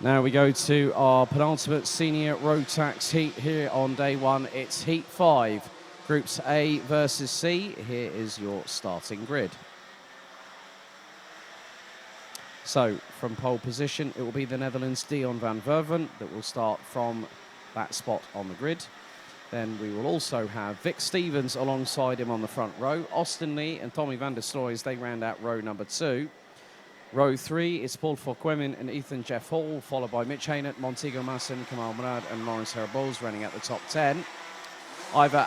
Now we go to our penultimate senior road tax heat here on day one. It's heat 5, groups A versus C. Here is your starting grid. So from pole position, it will be the Netherlands' Dion van Verven that will start from that spot on the grid. Then we will also have Vic Stevens alongside him on the front row. Austin Lee and Tommy van der Stroy as they round out row number 2. Row 3 is Paul Fokwemin and Ethan Jeff Hall, followed by Mitch Haynett, Montego Masson, Kamal Murad and Lawrence Herboz running at the top 10. Ivor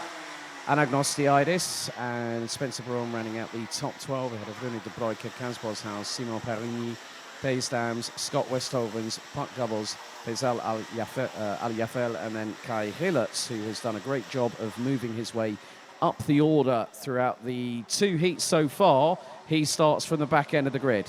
Anagnostiidis and Spencer Braun running out the top 12 ahead of Rune de Broeke, Kaz Boshouse, Simon Perigny, Pays Dams, Scott Westhovens, Pat Gubbles, Faisal Al-Yafel and then Kai Hillertz, who has done a great job of moving his way up the order throughout the 2 heats so far. He starts from the back end of the grid.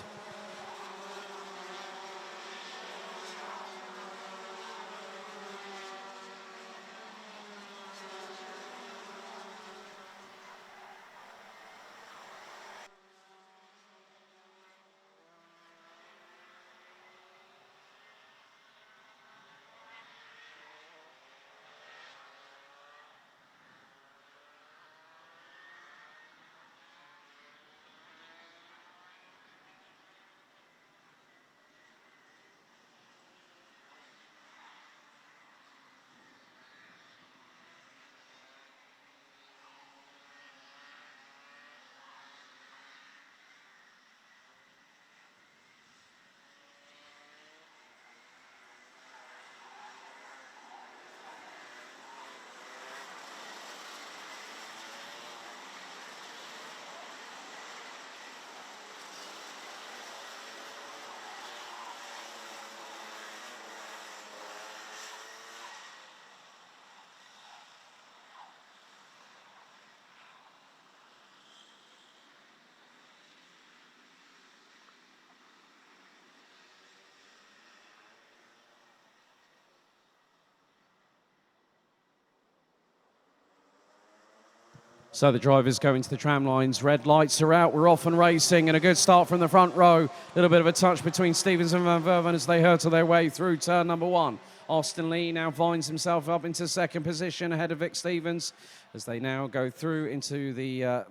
So the drivers go into the tram lines. Red lights are out. We're off and racing, and a good start from the front row. A little bit of a touch between Stevens and Van Verven as they hurtle their way through turn number 1. Austin Lee now finds himself up into second position ahead of Vic Stevens as they now go through into the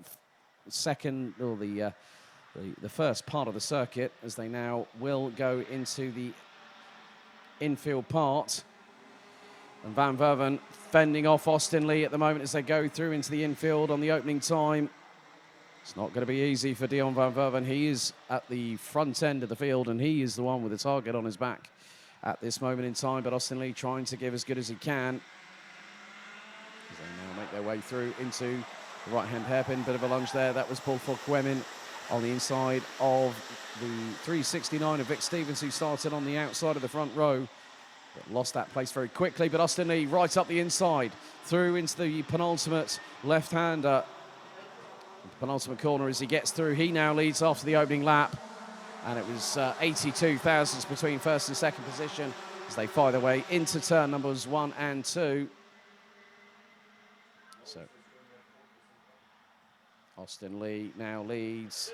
second, or the first part of the circuit, as they now will go into the infield part. And Van Verven fending off Austin Lee at the moment as they go through into the infield on the opening time. It's not going to be easy for Dion van Verven. He is at the front end of the field, and he is the one with the target on his back at this moment in time. But Austin Lee trying to give as good as he can as they now make their way through into the right-hand hairpin. Bit of a lunge there. That was Paul Fokwemin on the inside of the 369 of Vic Stevens, who started on the outside of the front row. But lost that place very quickly, but Austin Lee right up the inside, through into the penultimate left-hander. Penultimate corner as he gets through. He now leads after the opening lap, and it was 82 thousandths between first and second position as they fight their way into turn numbers 1 and 2. So Austin Lee now leads.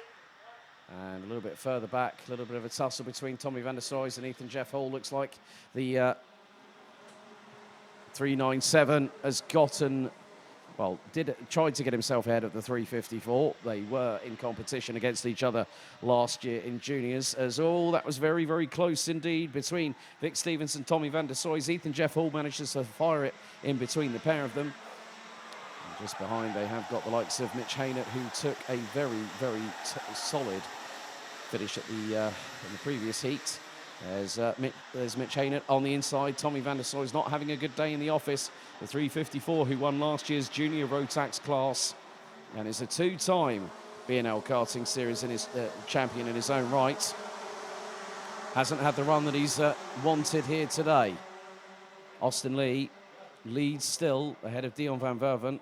And a little bit further back, a little bit of a tussle between Tommy van der Stroy and Ethan Jeff Hall. Looks like the 397 has gotten, well, tried to get himself ahead of the 354. They were in competition against each other last year in juniors. That was very, very close indeed between Vic Stevens and Tommy van der Stroy. Ethan Jeff Hall manages to fire it in between the pair of them. And just behind, they have got the likes of Mitch Haynett, who took a very, very solid finish at in the previous heat. There's Mitch Haynett on the inside. Tommy van der Stroy is not having a good day in the office. The 354 who won last year's junior road tax class and is a 2-time BNL Karting Series in his champion in his own right. Hasn't had the run that he's wanted here today. Austin Lee leads still ahead of Dion van Verven,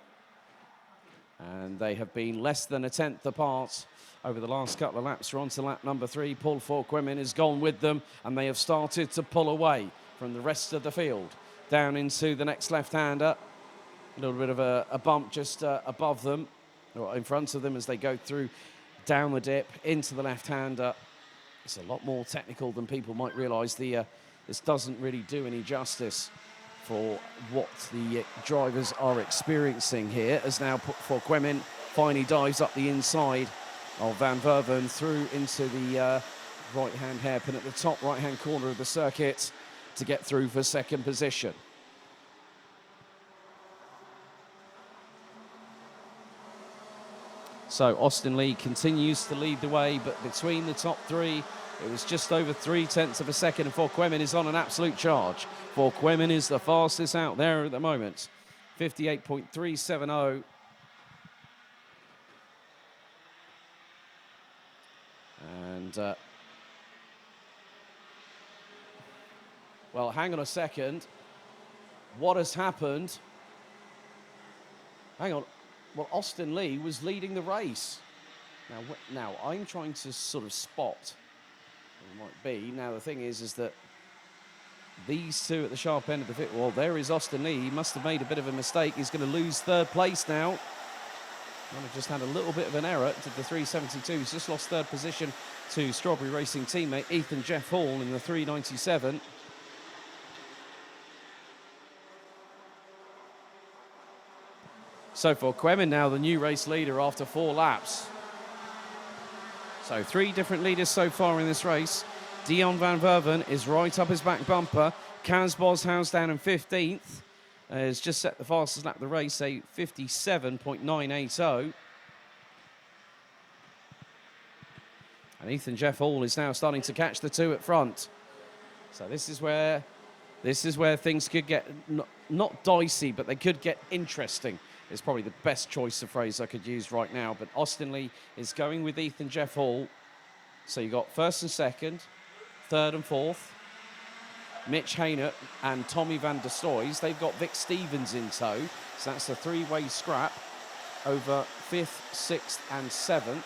and they have been less than a tenth apart over the last couple of laps. We're on to lap number 3. Paul Fokwemin has gone with them, and they have started to pull away from the rest of the field down into the next left-hander. A little bit of a bump just above them, or in front of them, as they go through down the dip into the left-hander. It's a lot more technical than people might realise. The this doesn't really do any justice for what the drivers are experiencing here, as now for Quemin finally dives up the inside of Van Verven through into the right-hand hairpin at the top right-hand corner of the circuit to get through for second position. So Austin Lee continues to lead the way, but between the top three, it was just over 0.3 of a second, and Quemin is on an absolute charge. Quemin is the fastest out there at the moment, 58.370. And, well, hang on a second. What has happened? Hang on. Well, Austin Lee was leading the race. Now I'm trying to sort of spot what it might be. Now, the thing is that these two at the sharp end of the fit, well, there is Austin Lee. He must have made a bit of a mistake. He's going to lose third place now. Might have just had a little bit of an error to the 372. He's just lost third position to Strawberry Racing teammate Ethan Jeff Hall in the 397. So for Quemin now, the new race leader after 4 laps. So 3 different leaders so far in this race. Dion Van Verven is right up his back bumper. Kaz Boshouse down in 15th. Has just set the fastest lap of the race, a 57.980. And Ethan Jeff Hall is now starting to catch the 2 at front. So this is where things could get not dicey, but they could get interesting. It's probably the best choice of phrase I could use right now. But Austin Lee is going with Ethan Jeff Hall. So you got first and second, third and fourth. Mitch Haynett and Tommy van der Stoys. They've got Vic Stevens in tow. So that's a 3-way scrap over 5th, 6th and 7th.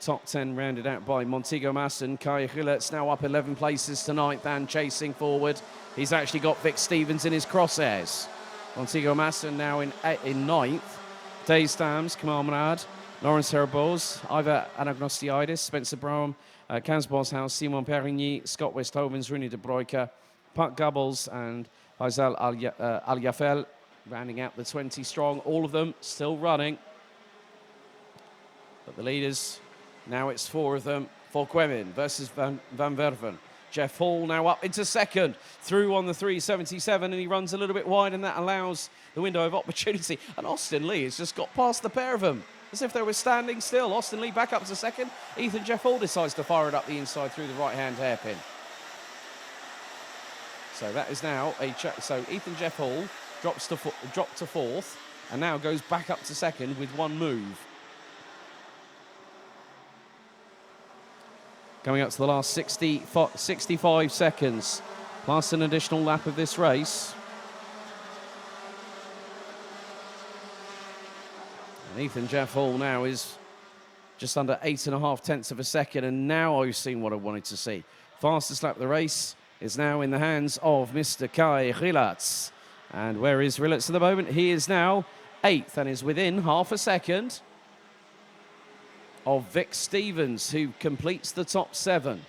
Top 10 rounded out by Montego Masson. Kai Gillert's now up 11 places to 9th and chasing forward. He's actually got Vic Stevens in his crosshairs. Montego Masson now in 9th. Dave Stams, Kamal Mrad, Lawrence Herboz, Ivor Anagnostiidis, Spencer Brown, Kaz Boshouse, Simon Perigny, Scott Westhovens, Rooney de Broeke, Puck Gubbles and Faisal Al-Yafel rounding out the 20 strong. All of them still running. But the leaders, now it's 4 of them for Quemin versus Van Verven. Jeff Hall now up into second, through on the 377, and he runs a little bit wide, and that allows the window of opportunity. And Austin Lee has just got past the pair of them, as if they were standing still. Austin Lee back up to second. Ethan Jeff Hall decides to fire it up the inside through the right-hand hairpin. So that is now so Ethan Jeff Hall dropped to 4th, and now goes back up to second with 1 move. Coming up to the last 65 seconds, plus an additional lap of this race. And Ethan Jeff Hall now is just under 8.5 of a second, and now I've seen what I wanted to see. Fastest lap of the race is now in the hands of Mr. Kai Rilats. And where is Rilats at the moment? He is now 8th and is within half a second of Vic Stevens, who completes the top 7.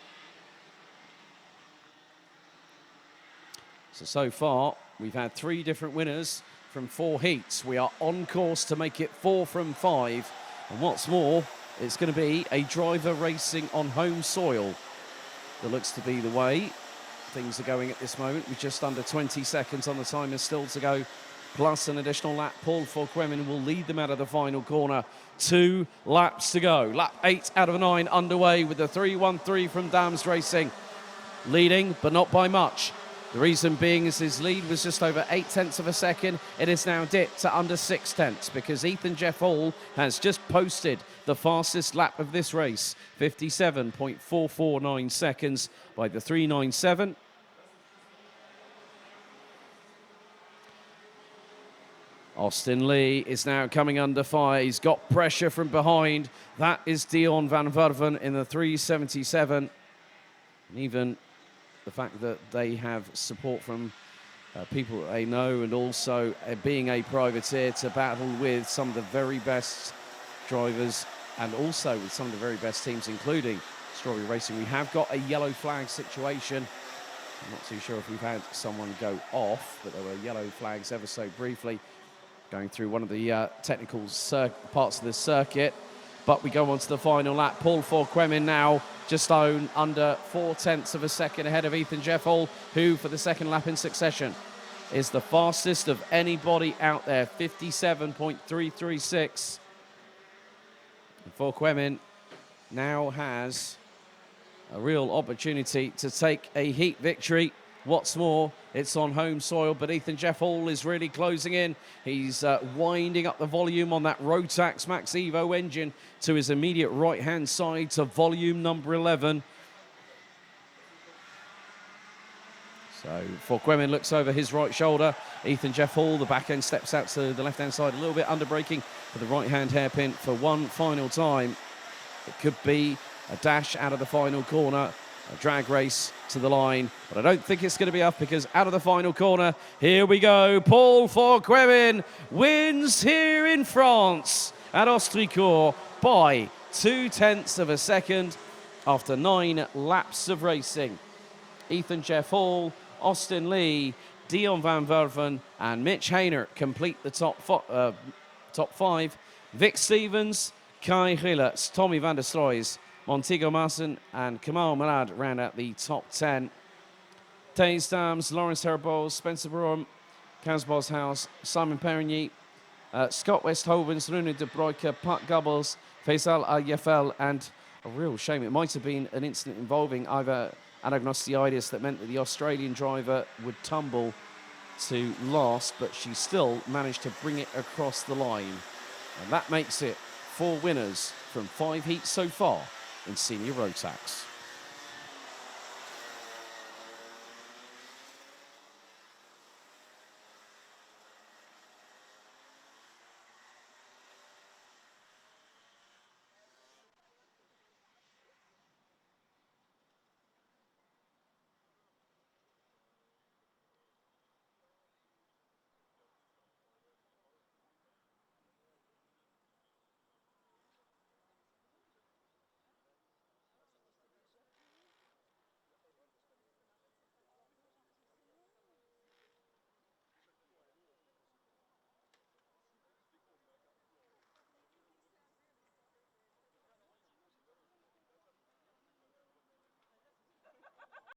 So far, we've had 3 different winners from 4 heats. We are on course to make it 4 from 5. And what's more, it's going to be a driver racing on home soil. That looks to be the way things are going at this moment, with just under 20 seconds on the timer still to go, plus an additional lap. Paul Quemin will lead them out of the final corner. 2 laps to go. Lap 8 out of 9 underway with the 313 from Dams Racing. Leading, but not by much. The reason being is his lead was just over 0.8 of a second. It is now dipped to under 0.6 because Ethan Jeff Hall has just posted the fastest lap of this race. 57.449 seconds by the 397. Austin Lee is now coming under fire. He's got pressure from behind. That is Dion Van Verven in the 377. And even the fact that they have support from people that they know, and also being a privateer to battle with some of the very best drivers and also with some of the very best teams, including Strawberry Racing. We have got a yellow flag situation. I'm not too sure if we've had someone go off, but there were yellow flags ever so briefly going through one of the technical parts of the circuit. But we go on to the final lap. Paul Forquemin now just under 0.4 of a second ahead of Ethan Jeffall, who for the second lap in succession is the fastest of anybody out there, 57.336. Forquemin now has a real opportunity to take a heat victory. What's more, it's on home soil, but Ethan Jeffall is really closing in. He's winding up the volume on that Rotax Max Evo engine to his immediate right-hand side to volume number 11. So Forquemin looks over his right shoulder. Ethan Jeffall, the back end, steps out to the left-hand side, a little bit under braking for the right-hand hairpin for one final time. It could be a dash out of the final corner, a drag race to the line, but I don't think it's going to be up, because out of the final corner, here we go. Paul Forquemin wins here in France at Austricourt by 0.2 of a second after 9 laps of racing. Ethan Jeffall, Austin Lee, Dion van Werven and Mitch Hayner complete the top 5. Vic Stevens, Kai Gilles, Tommy van der Stroys, Montego Maassen and Kamal Malad round out the top 10. Thijs Dams, Lawrence Herboz, Spencer Broom, Kaz Boshouse, Simon Perigny, Scott Westhovens, Rune de Broeke, Pat Gubbles, Faisal Al-Yafel, and a real shame, it might have been an incident involving either anagnostiitis that meant that the Australian driver would tumble to last, but she still managed to bring it across the line. And that makes it 4 winners from 5 heats so far in senior Rotax.